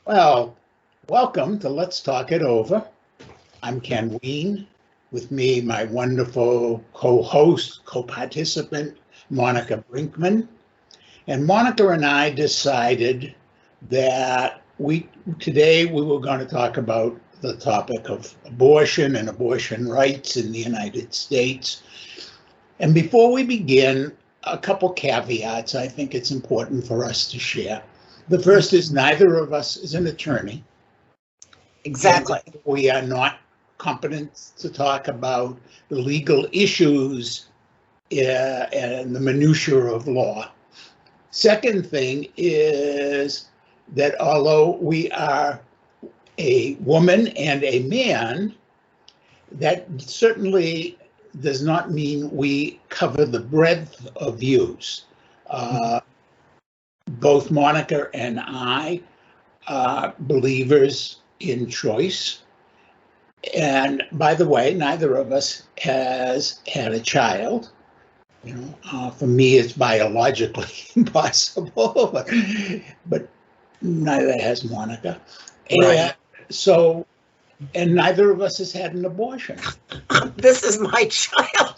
Well, welcome to Let's Talk It Over. I'm Ken Weene. With me, my wonderful co-host, co-participant, Monica Brinkman. And Monica and I decided that today we were going to talk about the topic of abortion and abortion rights in the United States. And before we begin, a couple caveats I think it's important for us to share. The first is neither of us is an attorney. Exactly. We are not competent to talk about the legal issues and the minutiae of law. Second thing is that although we are a woman and a man, that certainly does not mean we cover the breadth of views. Both Monica and I are believers in choice. And by the way, neither of us has had a child. For me, it's biologically impossible, but neither has Monica. Right. And neither of us has had an abortion. This is my child.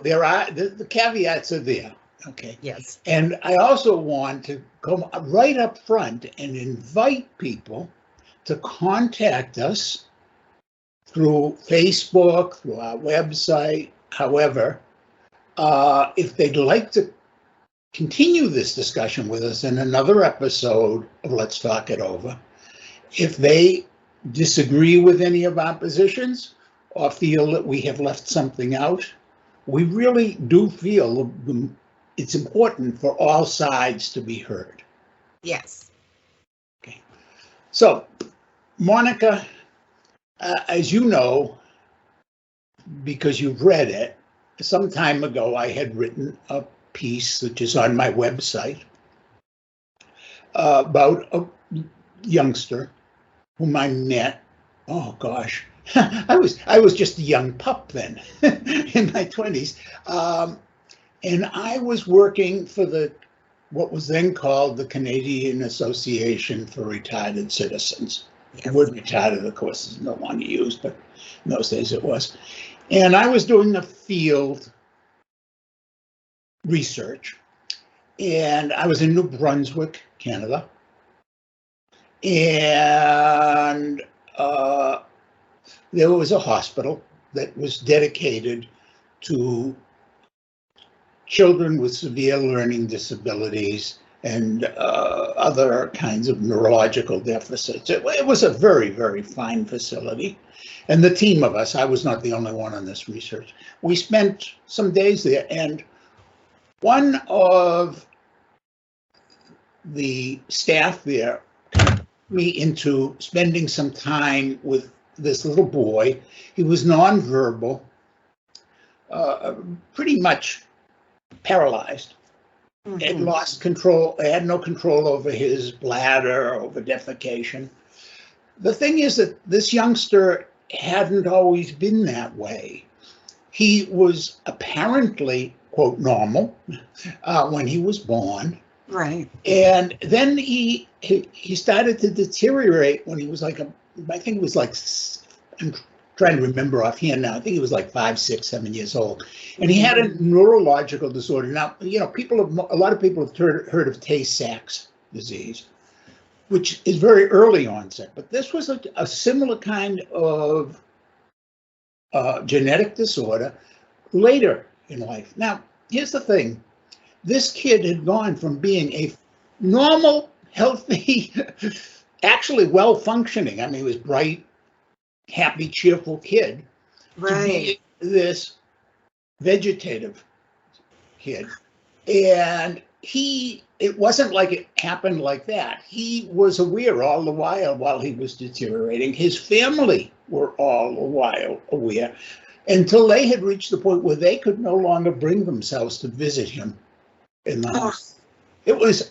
There are the caveats are there. Okay. Yes. And I also want to come right up front and invite people to contact us through Facebook, through our website, however, if they'd like to continue this discussion with us in another episode of Let's Talk It Over. If they disagree with any of our positions or feel that we have left something out, we really do feel it's important for all sides to be heard. Yes. Okay. So, Monica, as you know, because you've read it, some time ago I had written a piece which is on my website about a youngster whom I met. Oh gosh, I was just a young pup then, in my 20s, and I was working for what was then called the Canadian Association for Retarded Citizens. Yes. The word retarded, of course, is no longer used, but in those days it was. And I was doing a field research, and I was in New Brunswick, Canada, and there was a hospital that was dedicated to children with severe learning disabilities and other kinds of neurological deficits. It was a very, very fine facility. And the team of us, I was not the only one on this research, we spent some days there, and one of the staff there got me into spending some time with this little boy. He was nonverbal, pretty much paralyzed, had lost control, had no control over his bladder, over defecation. The thing is that this youngster hadn't always been that way. He was apparently, quote, normal when he was born. Right. And then he started to deteriorate when he was like, I think it was like, I'm trying to remember offhand now, I think he was like 5, 6, 7 years old. And he had a neurological disorder. Now, a lot of people have heard of Tay-Sachs disease, which is very early onset, but this was a similar kind of genetic disorder later in life. Now, here's the thing. This kid had gone from being a normal, healthy, actually well-functioning, I mean, he was bright, happy, cheerful kid, right, to be this vegetative kid. And it wasn't like it happened like that. He was aware all the while he was deteriorating. His family were all the while aware, until they had reached the point where they could no longer bring themselves to visit him in the house. It was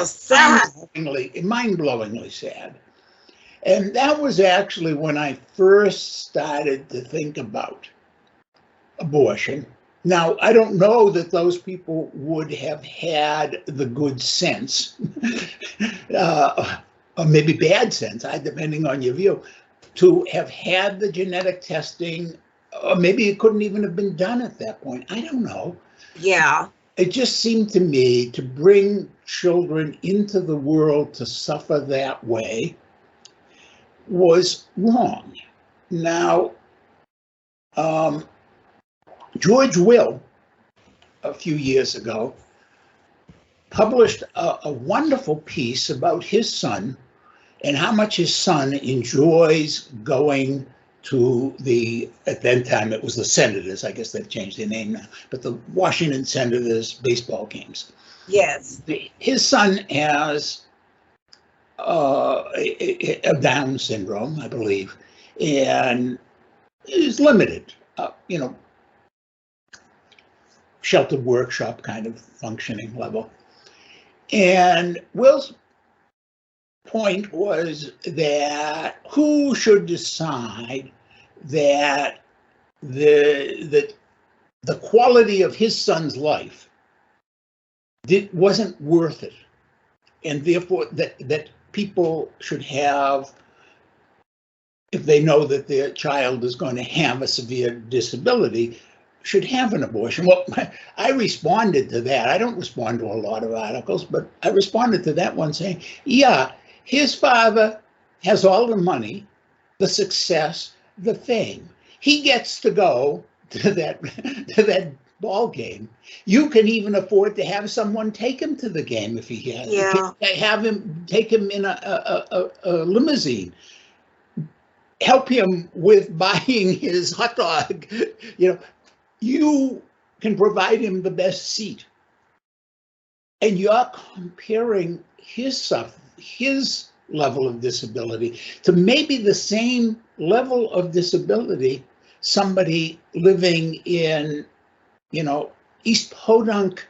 sad. mind-blowingly sad. And that was actually when I first started to think about abortion. Now, I don't know that those people would have had the good sense, or maybe bad sense, depending on your view, to have had the genetic testing, or maybe it couldn't even have been done at that point. I don't know. Yeah. It just seemed to me to bring children into the world to suffer that way was wrong. Now, George Will, a few years ago, published a wonderful piece about his son and how much his son enjoys going to at that time it was the Senators, I guess they've changed their name now, but the Washington Senators baseball games. Yes. His son has a Down syndrome, I believe, and is limited, sheltered workshop kind of functioning level. And Will's point was that who should decide that the quality of his son's life wasn't worth it, and therefore that people should have, if they know that their child is going to have a severe disability, should have an abortion. Well, I responded to that. I don't respond to a lot of articles, but I responded to that one saying, yeah, his father has all the money, the success, the fame. He gets to go to that ball game. You can even afford to have someone take him to the game if he has. Yeah. Have him take him in a limousine. Help him with buying his hot dog. You can provide him the best seat. And you're comparing his level of disability to maybe the same level of disability somebody living in, East Podunk,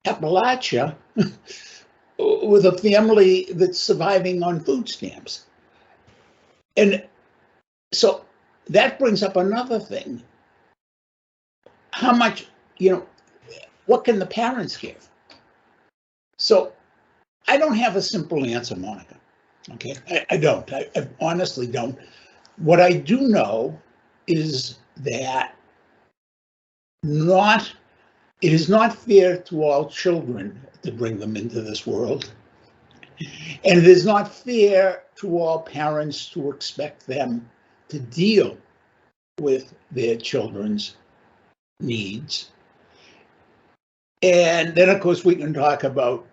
Appalachia, with a family that's surviving on food stamps. And so that brings up another thing. How much, what can the parents give? So I don't have a simple answer, Monica. Okay, I don't. I honestly don't. What I do know is that it is not fair to all children to bring them into this world. And it is not fair to all parents to expect them to deal with their children's needs. And then, of course, we can talk about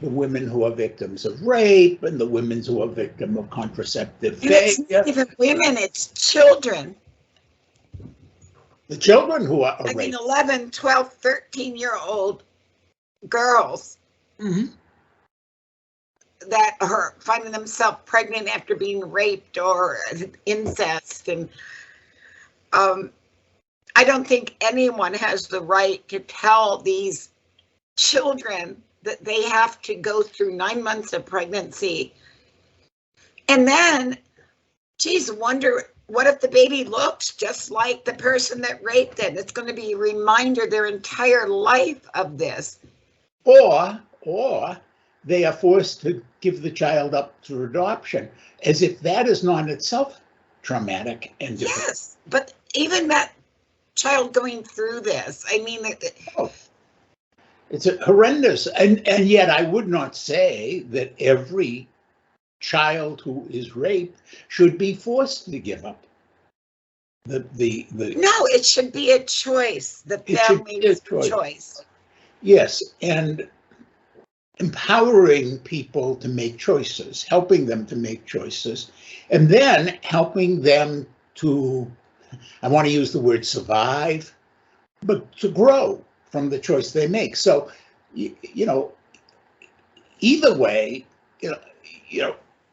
the women who are victims of rape and the women who are victims of contraceptive failure. It's not even women, it's children. The children who are I mean, raped. 11, 12, 13-year-old girls that are finding themselves pregnant after being raped or incest. And I don't think anyone has the right to tell these children that they have to go through 9 months of pregnancy. And then, geez, wonder, what if the baby looks just like the person that raped it? It's going to be a reminder their entire life of this. Or they are forced to give the child up to adoption, as if that is not itself traumatic and difficult. Yes, but even that child going through this, I mean, it's horrendous. And yet I would not say that every child who is raped should be forced to give up the no, it should be a choice. The family's choice. Yes, and empowering people to make choices, helping them to make choices, and then helping them to, I want to use the word survive, but to grow from the choice they make. So, either way,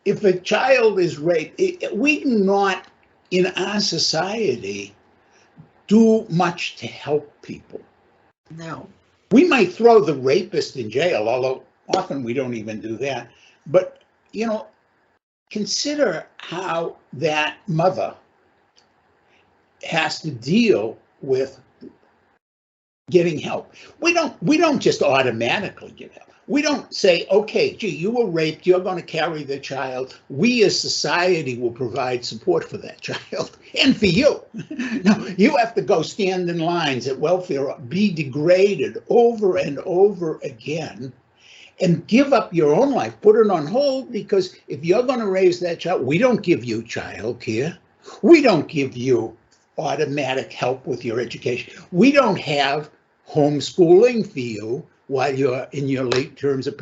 if a child is raped, we do not, in our society, do much to help people. No. We might throw the rapist in jail, although often we don't even do that. But, consider how that mother has to deal with getting help. We don't just automatically get help. We don't say, okay, gee, you were raped, you're going to carry the child. We as society will provide support for that child and for you. No, you have to go stand in lines at welfare, be degraded over and over again, and give up your own life, put it on hold, because if you're going to raise that child, we don't give you child care. We don't give you automatic help with your education. We don't have homeschooling for you while you're in your late terms of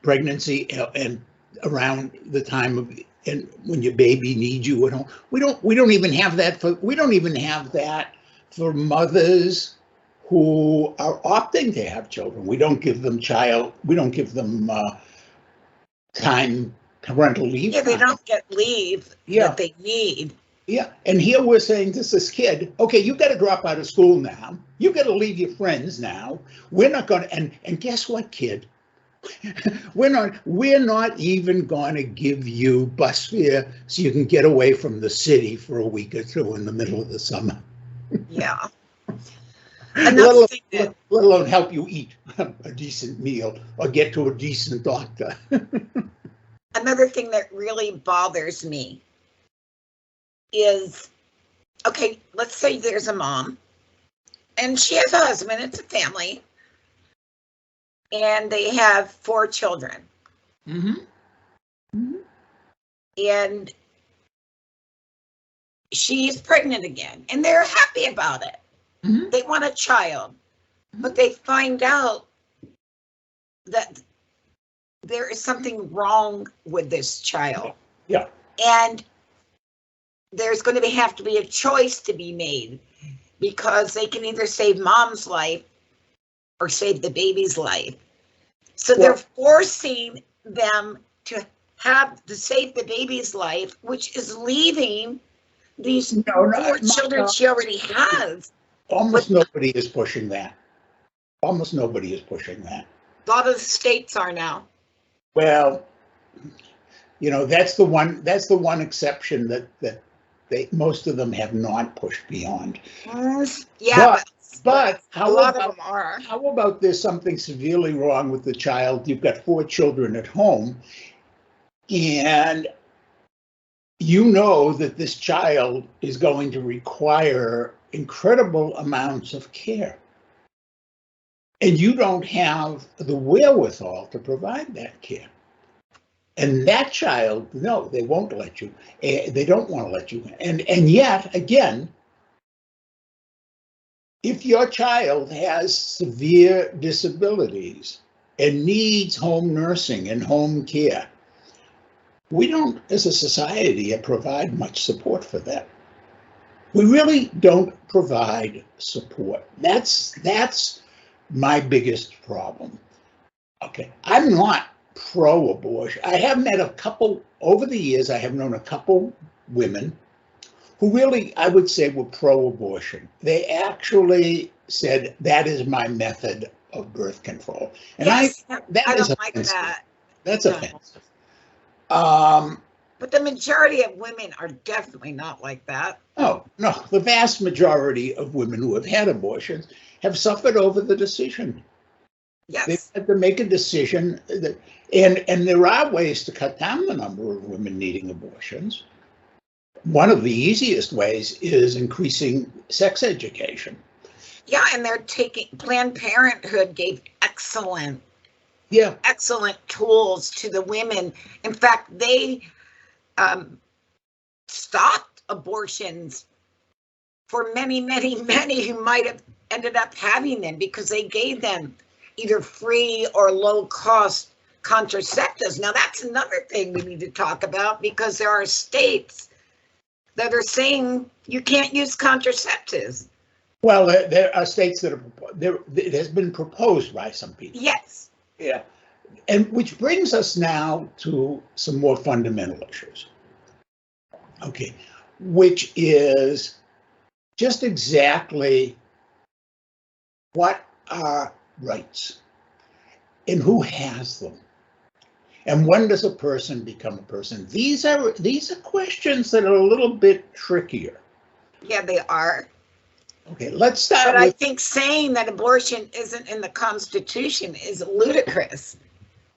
pregnancy and around the time of and when your baby needs you at home. We don't even have that for mothers who are opting to have children. We don't give them time parental leave. Yeah, they don't get leave that they need. Yeah, and here we're saying to this kid, okay, you got to drop out of school now. You got to leave your friends now. We're not going to, and guess what, kid? we're not even going to give you bus fare so you can get away from the city for a week or two in the middle of the summer. Yeah. Let alone help you eat a decent meal or get to a decent doctor. Another thing that really bothers me is, okay, let's say there's a mom and she has a husband, it's a family, and they have 4 children. Mm-hmm. Mm-hmm. And she's pregnant again, and they're happy about it. Mm-hmm. They want a child, but they find out that there is something wrong with this child. Yeah. And there's going to have to be a choice to be made, because they can either save mom's life or save the baby's life. So they're forcing them to save the baby's life, which is leaving these 4 children she already has. Almost nobody is pushing that. Almost nobody is pushing that. A lot of the states are now. Well, that's the one exception that most of them have not pushed beyond. Yeah, but a lot of them are. How about there's something severely wrong with the child? You've got 4 children at home, and you know that this child is going to require incredible amounts of care, and you don't have the wherewithal to provide that care. And that child, no, they won't let you. They don't want to let you. And yet, again, if your child has severe disabilities and needs home nursing and home care, we don't, as a society, provide much support for that. We really don't provide support. That's my biggest problem. Okay, I'm not pro-abortion. I have met over the years, I have known a couple women who really, I would say, were pro-abortion. They actually said, that is my method of birth control. And yes, I don't like that. That's offensive. But the majority of women are definitely not like that. No, the vast majority of women who have had abortions have suffered over the decision. Yes. They've had to make a decision, and there are ways to cut down the number of women needing abortions. One of the easiest ways is increasing sex education. Yeah, and they're Planned Parenthood gave excellent tools to the women. In fact, they stopped abortions for many, many, many who might have ended up having them, because they gave them either free or low-cost contraceptives. Now, that's another thing we need to talk about, because there are states that are saying you can't use contraceptives. Well, there are states that it has been proposed by some people. Yes. Yeah. And which brings us now to some more fundamental issues. Okay. Which is just exactly what are rights and who has them, and when does a person become a person? These are questions that are a little bit trickier. Yeah, they are. Okay, let's start But I with, think saying that abortion isn't in the Constitution is ludicrous.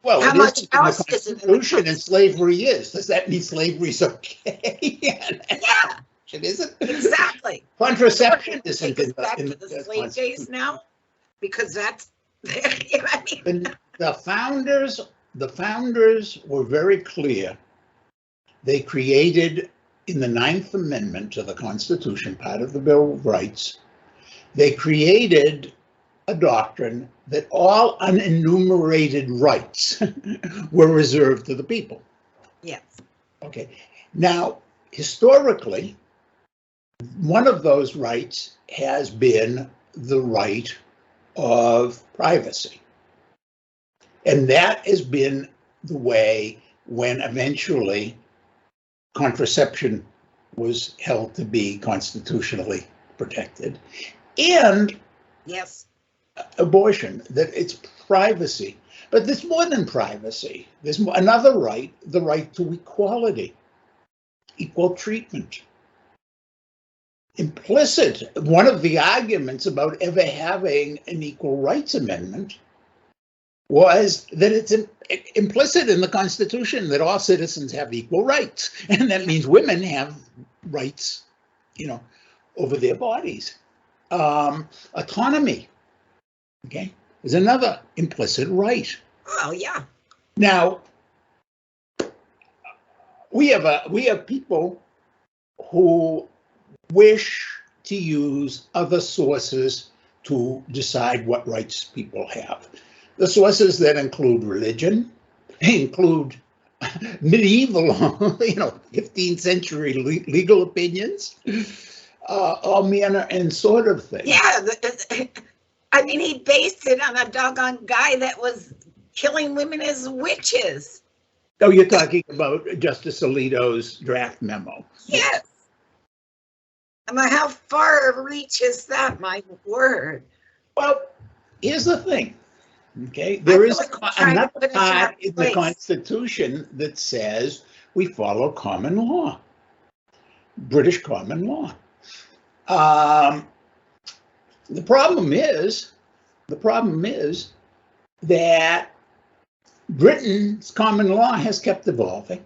well, How it much isn't in the else is it in the Constitution and slavery is. Does that mean slavery's okay? Yeah, It isn't. exactly. Contraception Take isn't us in back the to the slave Constitution. days now, because that's, I mean, The founders were very clear. They created in the Ninth Amendment to the Constitution, part of the Bill of Rights, they created a doctrine that all unenumerated rights were reserved to the people. yes, Okay. Now, historically, one of those rights has been the right of privacy. And that has been the way when eventually contraception was held to be constitutionally protected, and yes, abortion, that it's privacy. But there's more than privacy. There's another right, the right to equality, equal treatment. Implicit, one of the arguments about ever having an equal rights amendment was that it's implicit in the Constitution that all citizens have equal rights. And that means women have rights, over their bodies. Autonomy, okay, is another implicit right. well, yeah, Now, we have people who wish to use other sources to decide what rights people have. The sources that include religion, include medieval, 15th century legal opinions, all manner and sort of things. yeah. I mean, he based it on a doggone guy that was killing women as witches. Oh, you're talking about Justice Alito's draft memo. Yes. I mean, how far reaches that, my word? Well, here's the thing. Okay, there is another part in the Constitution that says we follow common law, British common law. The problem is that Britain's common law has kept evolving,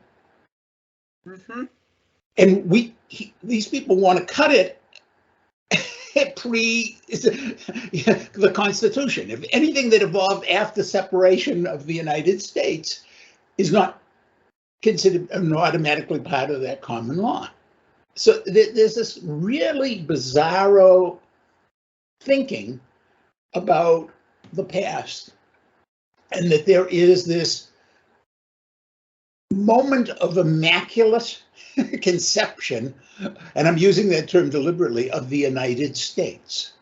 and these people want to cut it pre the Constitution. If anything that evolved after separation of the United States is not considered automatically part of that common law. So there's this really bizarro thinking about the past, and that there is this moment of immaculate conception, and I'm using that term deliberately, of the United States.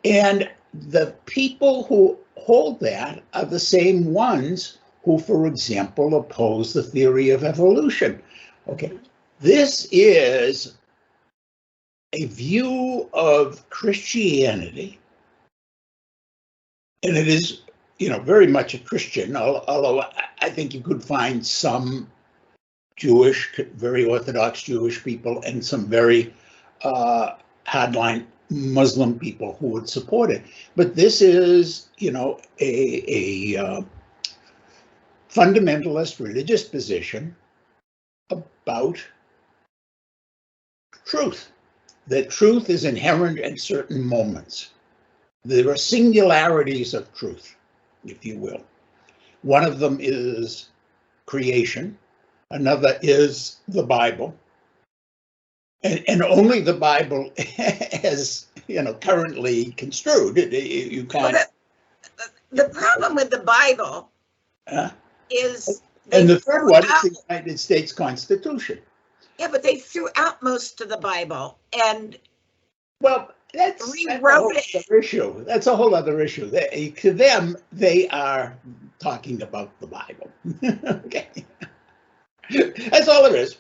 And the people who hold that are the same ones who, for example, oppose the theory of evolution. Okay, this is a view of Christianity, and it is, very much a Christian, although I think you could find some Jewish, very Orthodox Jewish people and some very hardline Muslim people who would support it. But this is, a fundamentalist religious position about truth, that truth is inherent in certain moments. There are singularities of truth, if you will. One of them is creation. Another is the Bible. And only the Bible as, currently construed. You can't. Well, the problem with the Bible is. And the third one is the United States Constitution. Yeah, but they threw out most of the Bible and. Well, that's a whole other issue. That's a whole other issue. To them, they are talking about the Bible. Okay. That's all there is.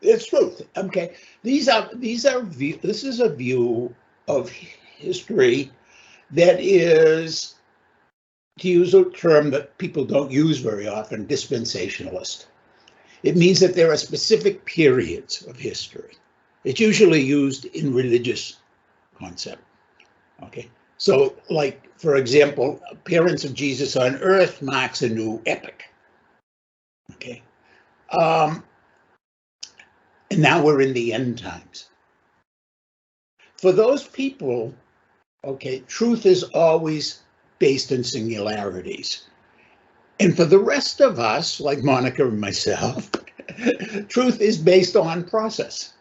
It's truth. Okay. This is a view of history that is, to use a term that people don't use very often, dispensationalist. It means that there are specific periods of history. It's usually used in religious concept. Okay, so like, for example, appearance of Jesus on earth marks a new epoch. Okay, and now we're in the end times. For those people, okay, truth is always based in singularities. And for the rest of us, like Monica and myself, truth is based on process.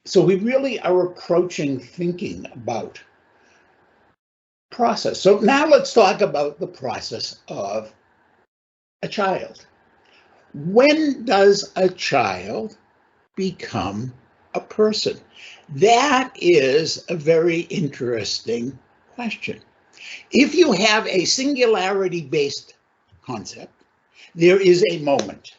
So we really are approaching thinking about process. So now let's talk about the process of a child. When does a child become a person? That is a very interesting question. If you have a singularity-based concept, there is a moment.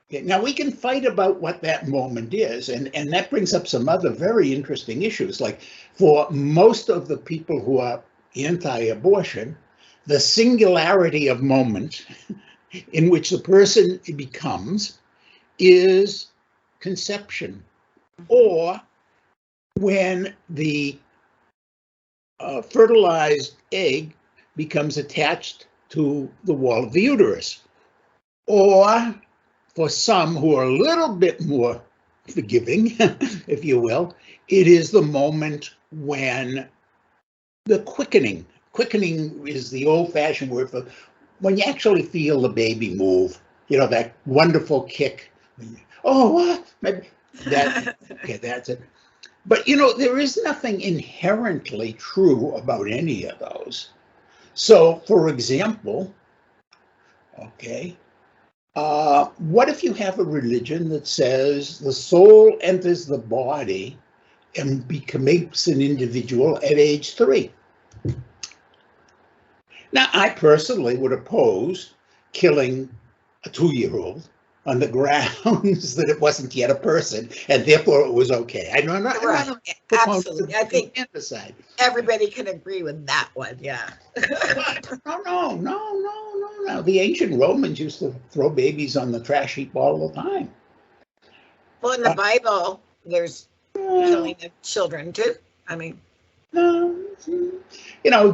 Okay, now we can fight about what that moment is, and that brings up some other very interesting issues. Like, for most of the people who are anti-abortion, the singularity of moment in which the person becomes is conception, or when the fertilized egg becomes attached to the wall of the uterus, or for some who are a little bit more forgiving, if you will, it is the moment when the quickening is the old-fashioned word for when you actually feel the baby move, that wonderful kick. Oh, what? Maybe okay, that's it. But, there is nothing inherently true about any of those. So, for example, okay, what if you have a religion that says the soul enters the body and becomes an individual at age 3? Now, I personally would oppose killing a 2-year-old on the grounds that it wasn't yet a person, and therefore it was okay. I know, right. Absolutely. I think infanticide. Everybody can agree with that one. Yeah. No. The ancient Romans used to throw babies on the trash heap all the time. Well, in the Bible, there's killing of children too. I mean, no.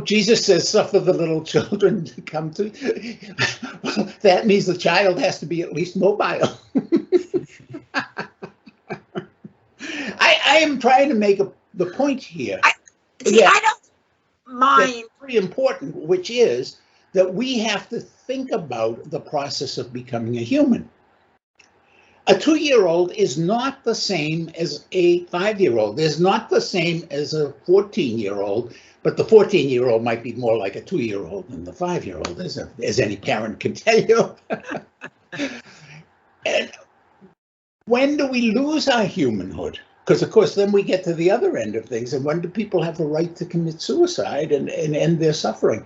Jesus says, "Suffer the little children to come to." Well, that means the child has to be at least mobile. I am trying to make the point here. I don't mind. That's very important, which is that we have to think about the process of becoming a human. A 2-year-old is not the same as a 5-year-old. Is not the same as a 14-year-old, but the 14-year-old might be more like a 2-year-old than the 5-year-old, as any parent can tell you. And when do we lose our humanhood? Because, of course, then we get to the other end of things. And when do people have the right to commit suicide and end their suffering?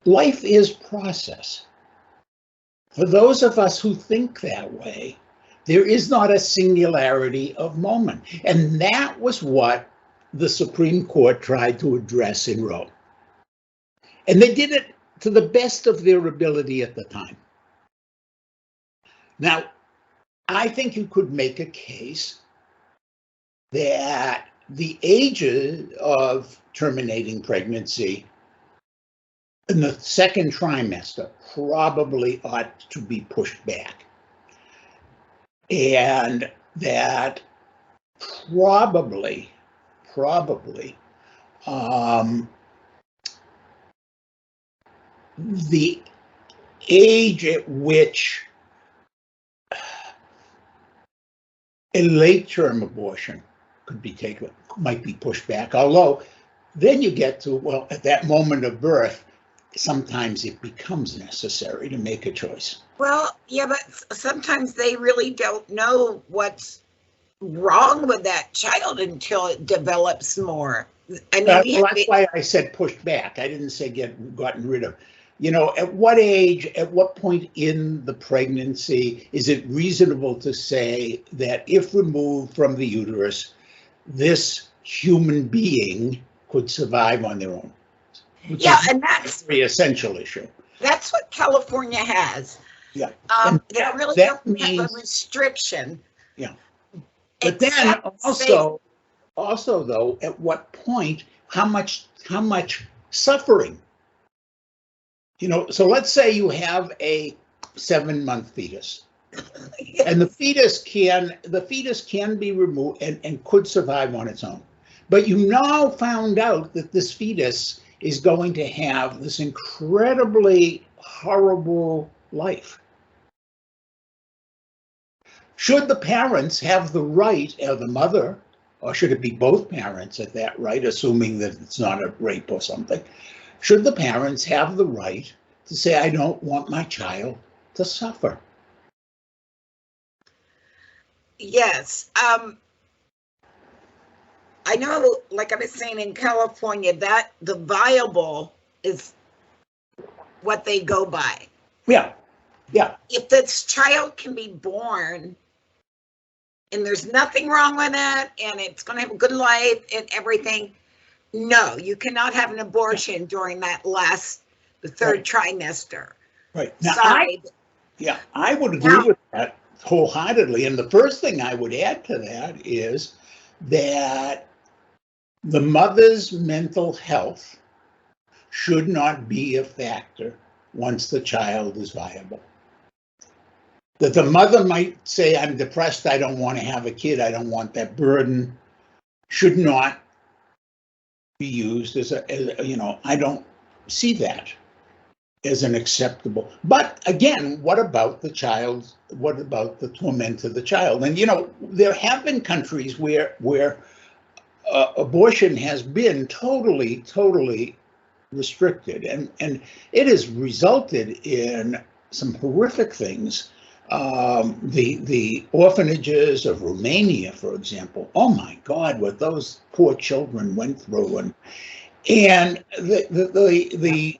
Life is process. For those of us who think that way, there is not a singularity of moment. And that was what the Supreme Court tried to address in Rome. And they did it to the best of their ability at the time. Now, I think you could make a case that the ages of terminating pregnancy in the second trimester probably ought to be pushed back. And that probably the age at which a late-term abortion could be taken might be pushed back, although then you get to, well, at that moment of birth, sometimes it becomes necessary to make a choice. Well, yeah, but sometimes they really don't know what's wrong with that child until it develops more. I mean, well, that's why I said pushed back. I didn't say gotten rid of. At what age, at what point in the pregnancy is it reasonable to say that if removed from the uterus, this human being could survive on their own? Yeah, and that's the essential issue. That's what California has. Yeah. They really don't have a restriction. Yeah. But then also, also, though, at what point, how much suffering? So let's say you have a 7-month fetus, and the fetus can be removed and could survive on its own. But you now found out that this fetus is going to have this incredibly horrible life. Should the parents have the right, or the mother, or should it be both parents at that right, assuming that it's not a rape or something, should the parents have the right to say, I don't want my child to suffer? Yes. I know, like I was saying, in California, that the viable is what they go by. Yeah. If this child can be born and there's nothing wrong with it and it's going to have a good life and everything, no, you cannot have an abortion during that the third trimester. Right. Now, Sorry. I would agree with that wholeheartedly. And the first thing I would add to that is that the mother's mental health should not be a factor once the child is viable. That the mother might say, I'm depressed, I don't want to have a kid, I don't want that burden, should not be used as I don't see that as an acceptable. But again, what about the child? What about the torment of the child? And there have been countries where abortion has been totally restricted, and it has resulted in some horrific things. The orphanages of Romania, for example. Oh my God, what those poor children went through, and the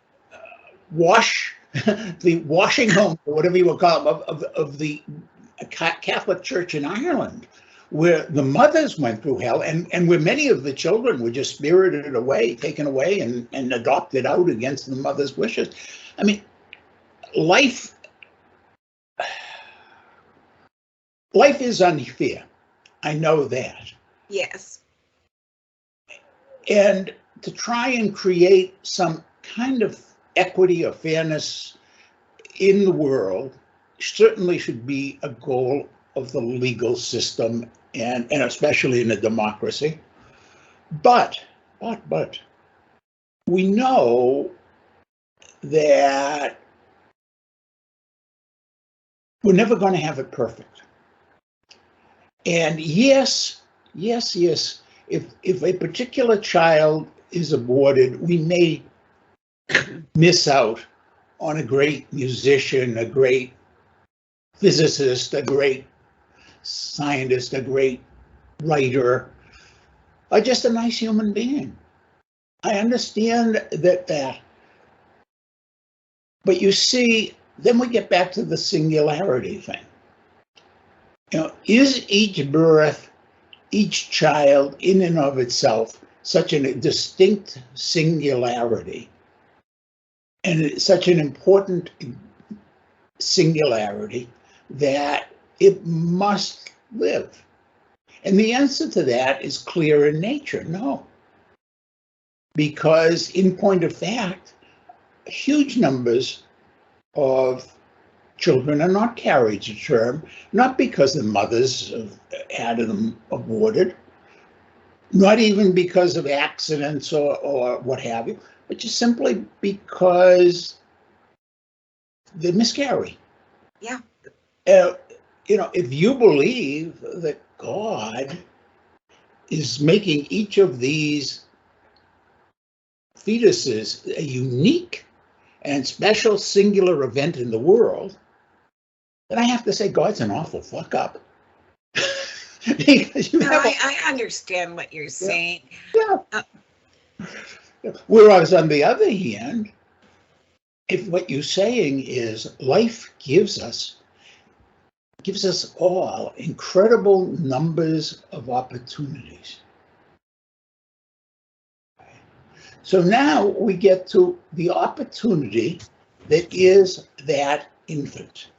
washing home, or whatever you would call them, of the Catholic Church in Ireland, where the mothers went through hell, and where many of the children were just spirited away, taken away, and adopted out against the mother's wishes. I mean, life is unfair. I know that. Yes. And to try and create some kind of equity or fairness in the world certainly should be a goal of the legal system, and especially in a democracy. But we know that we're never going to have it perfect. And yes, if a particular child is aborted, we may miss out on a great musician, a great physicist, a great scientist, a great writer, or just a nice human being. I understand that. But you see, then we get back to the singularity thing. Is each birth, each child in and of itself such a distinct singularity, and such an important singularity that it must live? And the answer to that is clear in nature: no. Because in point of fact, huge numbers of children are not carried to term, not because the mothers have had them aborted, not even because of accidents or what have you, but just simply because they miscarry. Yeah. If you believe that God is making each of these fetuses a unique and special singular event in the world, then I have to say God's an awful fuck up. Because I understand what you're saying. Yeah. Whereas on the other hand, if what you're saying is life gives us all incredible numbers of opportunities. So now we get to the opportunity that is that infant.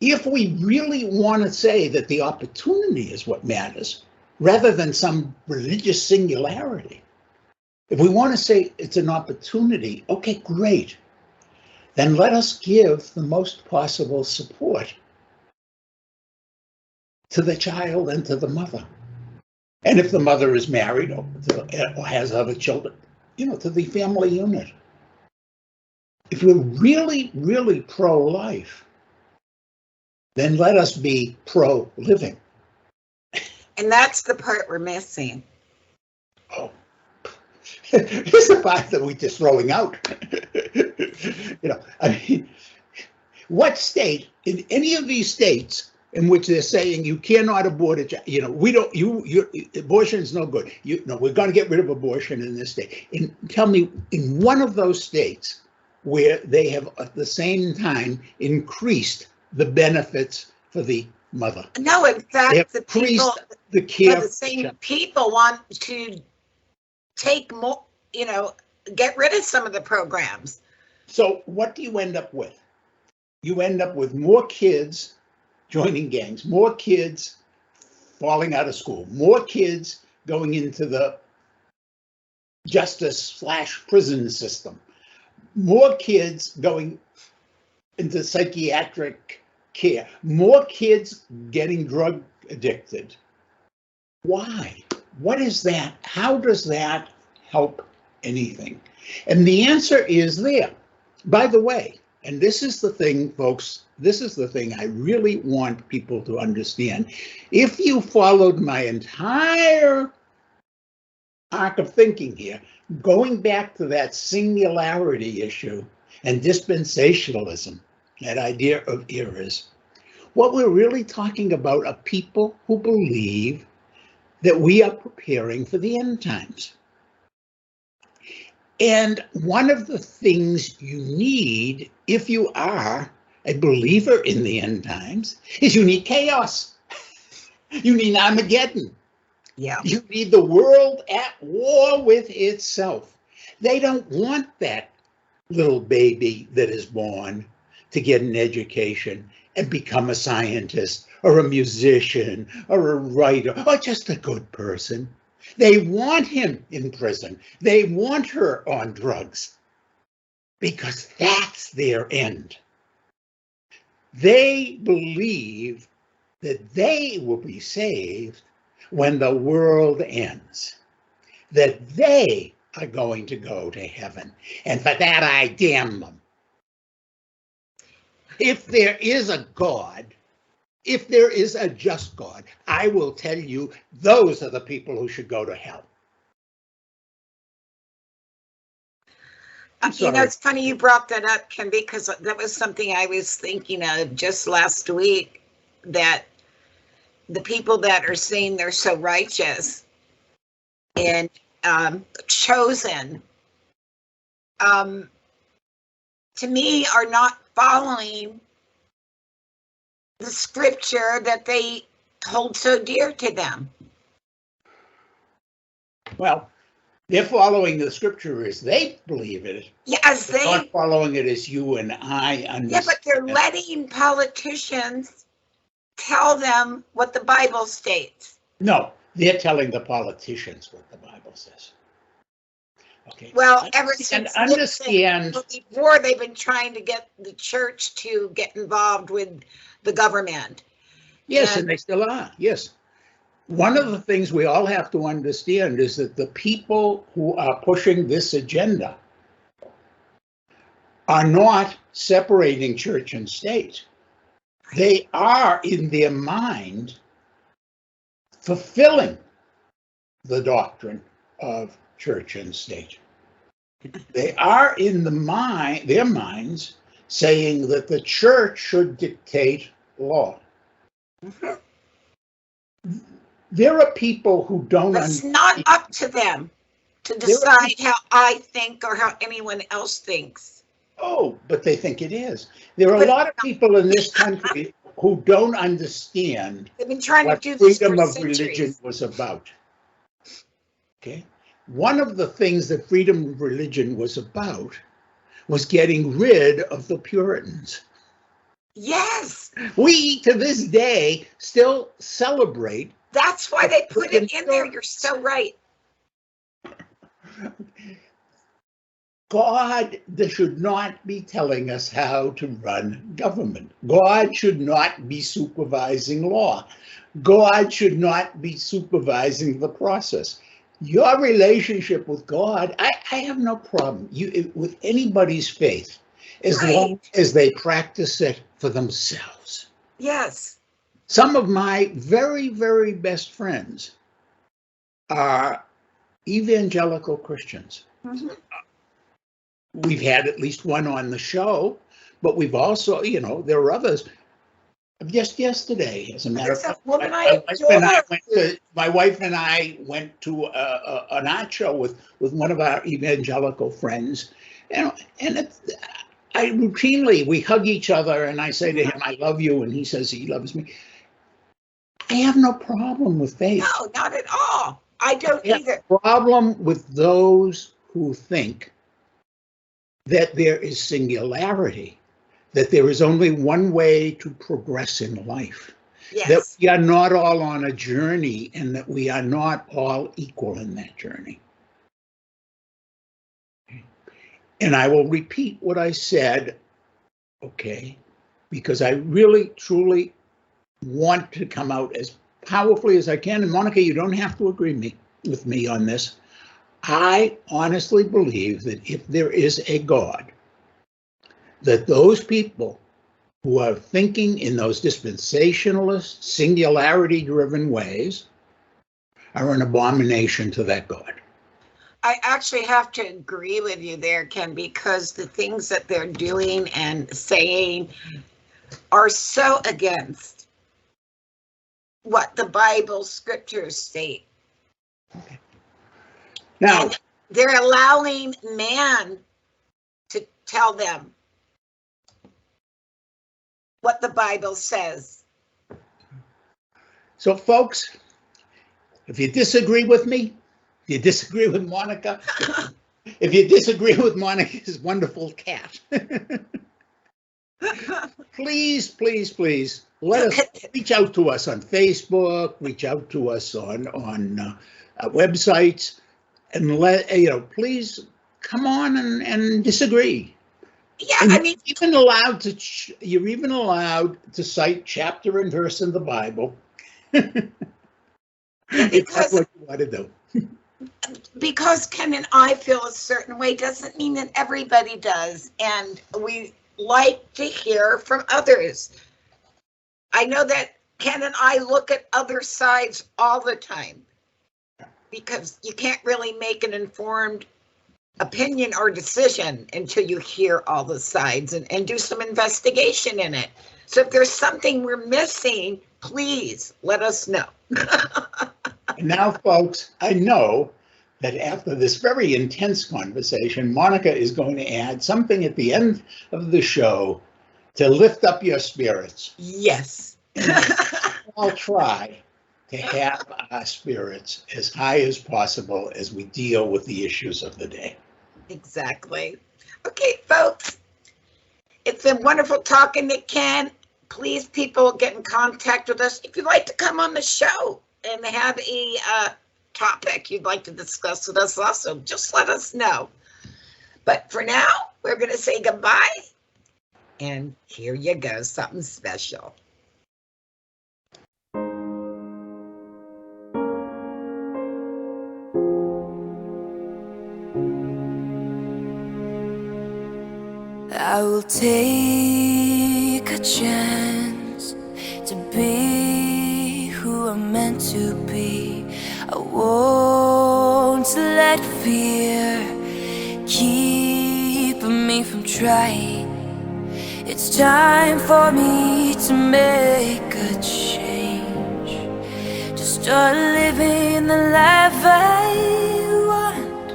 if we really want to say that the opportunity is what matters, rather than some religious singularity, if we want to say it's an opportunity, okay, great. Then let us give the most possible support to the child and to the mother. And if the mother is married or has other children, to the family unit. If we're really, really pro-life, then let us be pro-living. And that's the part we're missing. Oh, here's the part that we're just throwing out. What state, in any of these states in which they're saying you cannot abort a child, abortion is no good. We're going to get rid of abortion in this state. Tell me, in one of those states where they have at the same time increased the benefits for the mother. No, in fact, the same people want to take more, get rid of some of the programs. So what do you end up with? You end up with more kids joining gangs, more kids falling out of school, more kids going into the justice/prison system, more kids going into psychiatric care, more kids getting drug addicted. Why? What is that? How does that help anything? And the answer is there. By the way, and this is the thing, folks, this is the thing I really want people to understand. If you followed my entire arc of thinking here, going back to that singularity issue and dispensationalism, that idea of eras, what we're really talking about are people who believe that we are preparing for the end times. And one of the things you need, if you are a believer in the end times, is you need chaos. You need Armageddon. Yeah. You need the world at war with itself. They don't want that little baby that is born to get an education and become a scientist or a musician or a writer or just a good person. They want him in prison. They want her on drugs because that's their end. They believe that they will be saved when the world ends, that they are going to go to heaven. And for that, I damn them. If there is a God, if there is a just God, I will tell you, those are the people who should go to hell. It's funny you brought that up, Ken, because that was something I was thinking of just last week, that the people that are saying they're so righteous and chosen, to me, are not following the scripture that they hold so dear to them. Well, they're following the scripture as they believe it. Yes, they're not following it as you and I understand. Yeah, but they're letting politicians tell them what the Bible states. No, they're telling the politicians what the Bible says. Okay. Well, ever since understand before, they've been trying to get the church to get involved with the government. Yes, and they still are. Yes. One of the things we all have to understand is that the people who are pushing this agenda are not separating church and state. They are, in their mind, fulfilling the doctrine of church and state. They are in their minds saying that the church should dictate law. Mm-hmm. There are people who don't understand. It's not up to them to decide how I think or how anyone else thinks. Oh, but they think it is. There are a lot of people in this country who don't understand They've been trying what to do this freedom for of centuries. religion was about. Okay? One of the things that freedom of religion was about was getting rid of the Puritans. Yes. We, to this day, still celebrate. That's why they put it in there. You're so right. God should not be telling us how to run government. God should not be supervising law. God should not be supervising the process. Your relationship with God, I have no problem with anybody's faith, as long as they practice it for themselves. Yes. Some of my very, very best friends are evangelical Christians. Mm-hmm. We've had at least one on the show, but we've also, there are others. Just yesterday, as a matter of fact, my wife and I went to an art show with one of our evangelical friends, and I routinely, we hug each other, and I say to him, I love you, and he says he loves me. I have no problem with faith. No, not at all. I don't either. Problem with those who think that there is singularity, that there is only one way to progress in life, yes. That we are not all on a journey, and that we are not all equal in that journey. And I will repeat what I said, okay, because I really, truly want to come out as powerfully as I can. And Monica, you don't have to agree with me on this. I honestly believe that if there is a God, that those people who are thinking in those dispensationalist, singularity-driven ways are an abomination to that God. I actually have to agree with you there, Ken, because the things that they're doing and saying are so against what the Bible scriptures state. Okay. Now, and they're allowing man to tell them what the Bible says. So, folks, if you disagree with me, if you disagree with Monica, if you disagree with Monica's wonderful cat, please, please, please, let us reach out to us on Facebook, reach out to us on websites, and please come on and disagree. Yeah, and I mean, you're even allowed to cite chapter and verse in the Bible. If that's what you want to do. Because Ken and I feel a certain way doesn't mean that everybody does, and we like to hear from others. I know that Ken and I look at other sides all the time, because you can't really make an informed opinion or decision until you hear all the sides and do some investigation in it. So if there's something we're missing, please let us know. And now, folks, I know that after this very intense conversation, Monica is going to add something at the end of the show to lift up your spirits. Yes. I'll try to have our spirits as high as possible as we deal with the issues of the day. Exactly. Okay, folks, it's been wonderful talking to Ken. Please, people, get in contact with us. If you'd like to come on the show and have a topic you'd like to discuss with us also, just let us know. But for now, we're going to say goodbye. And here you go, something special. I will take a chance to be who I'm meant to be. I won't let fear keep me from trying. It's time for me to make a change, to start living the life I want.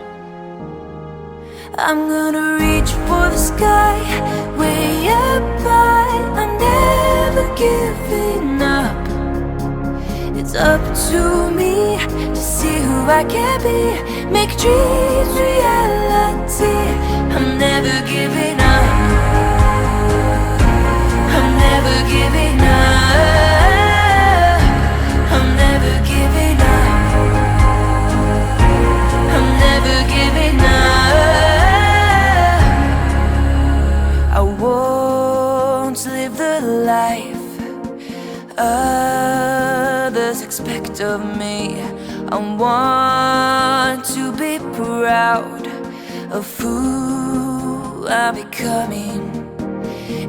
I'm gonna reach for the sky, way up high. I'm never giving up. It's up to me to see who I can be, make dreams reality. I'm never giving up. I'm never aspect of me. I want to be proud of who I'm becoming.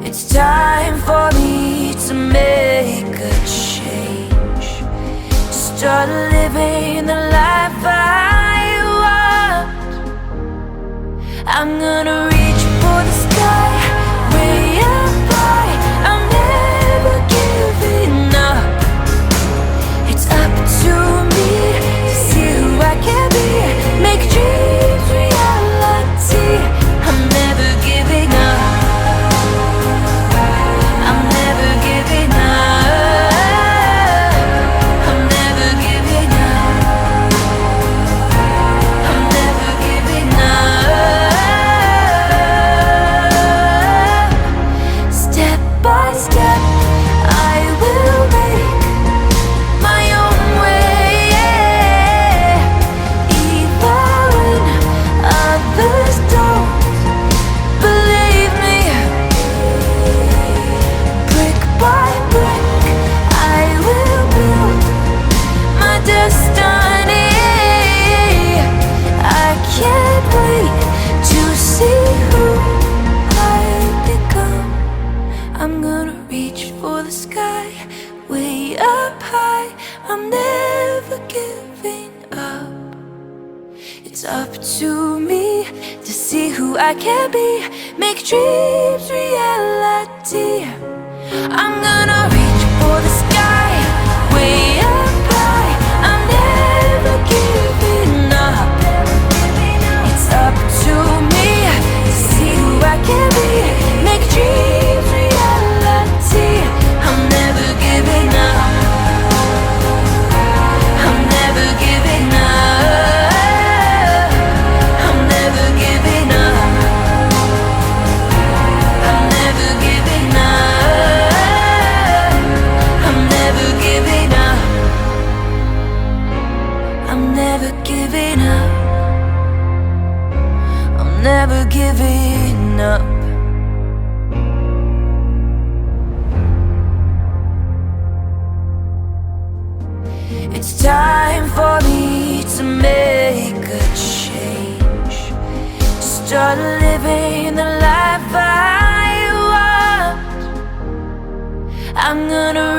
It's time for me to make a change, to start living the life I want. I'm gonna reach for the sky, way up high. I'm never giving up. It's up to me to see who I can be, make dreams reality. I'm never giving up. I'm never giving up. I'm never giving up. I'm never giving up. Step by step, I will make my own way, even when others don't believe me. Brick by brick, I will build my destiny. I can't wait to see who I become. I'm gonna reach for the sky, way up high. I'm never giving up. It's up to me to see who I can be, make dreams reality. I'm gonna reach for the sky, way up high. I'm never giving up. It's up to me to see who I can be, make dreams reality. I'm never giving up. I'm never giving up. I'm never giving up. I'm never giving up. I'm never giving up. I'm never giving up. I'm never giving up. It's time for me to make a change, to start living the life I want. I'm gonna